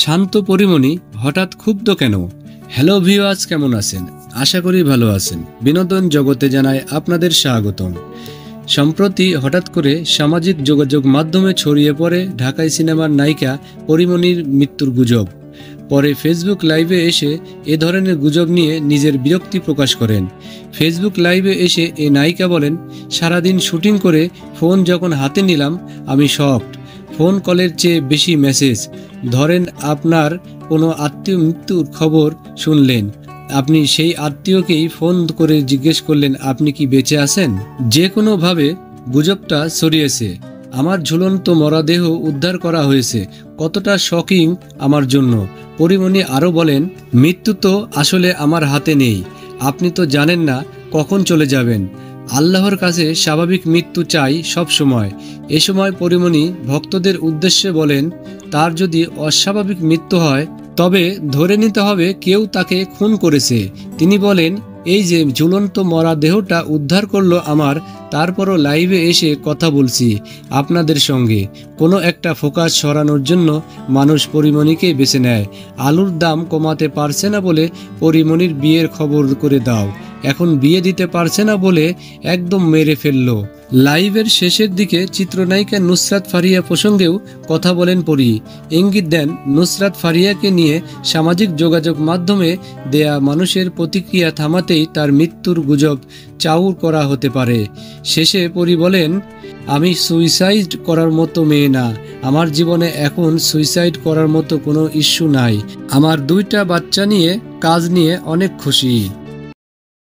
শান্ত পরিমণি হঠাৎ ক্ষুব্ধ কেন? হ্যালো ভিউয়ার্স, কেমন আছেন? আশা করি ভালো আছেন। বিনোদন জগতে জানায় আপনাদের স্বাগতম। সম্প্রতি হঠাৎ করে সামাজিক যোগাযোগ মাধ্যমে ছড়িয়ে পড়ে ঢাকাই সিনেমার নায়িকা পরিমণির মৃত্যুর গুজব। পরে ফেসবুক লাইভে এসে এ ধরনের গুজব নিয়ে নিজের বিরক্তি প্রকাশ করেন। ফেসবুক লাইভে এসে এ নায়িকা বলেন, সারাদিন শুটিং করে ফোন যখন হাতে নিলাম আমি শকড। ফোন কলের চেয়ে বেশি মেসেজ। ধরেন আপনার কোনো আত্মীয় মৃত্যুর খবর শুনলেন, আপনি সেই আত্মীয়কেই ফোন করে জিজ্ঞেস করলেন আপনি কি বেঁচে আছেন। যে কোনোভাবে গুজবটা ছড়িয়েছে। আমার ঝুলন্ত মরদেহ উদ্ধার করা হয়েছে। কতটা শকিং আমার জন্য। পরিমণি আরও বলেন, মৃত্যু তো আসলে আমার হাতে নেই। আপনি তো জানেন না কখন চলে যাবেন। আল্লাহর কাছে স্বাভাবিক মৃত্যু চাই সব সময়। এ সময় পরিমণি ভক্তদের উদ্দেশ্যে বলেন, তার যদি অস্বাভাবিক মৃত্যু হয় তবে ধরে নিতে হবে কেউ তাকে খুন করেছে। তিনি বলেন, এই যে ঝুলন্ত মরা দেহটা উদ্ধার করলো আমার, তারপরও লাইভে এসে কথা বলছি আপনাদের সঙ্গে। কোনো একটা ফোকাস সরানোর জন্য মানুষ পরিমণিকেই বেছে নেয়। আলুর দাম কমাতে পারছে না বলে পরিমণির বিয়ের খবর করে দাও। এখন বিয়ে দিতে পারছে না বলে একদম মেরে ফেললো। লাইভের শেষের দিকে চিত্রনায়িকা নুসরাত ফারিয়া প্রসঙ্গেও কথা বলেন পরি। ইঙ্গিত দেন নুসরাত ফারিয়াকে নিয়ে সামাজিক যোগাযোগ মাধ্যমে দেয়া মানুষের প্রতিক্রিয়া থামাতেই তার মৃত্যুর গুজব চাউর করা হতে পারে। শেষে পরি বলেন, আমি সুইসাইড করার মতো মেয়ে না। আমার জীবনে এখন সুইসাইড করার মতো কোনো ইস্যু নাই। আমার 2টা বাচ্চা নিয়ে কাজ নিয়ে অনেক খুশি।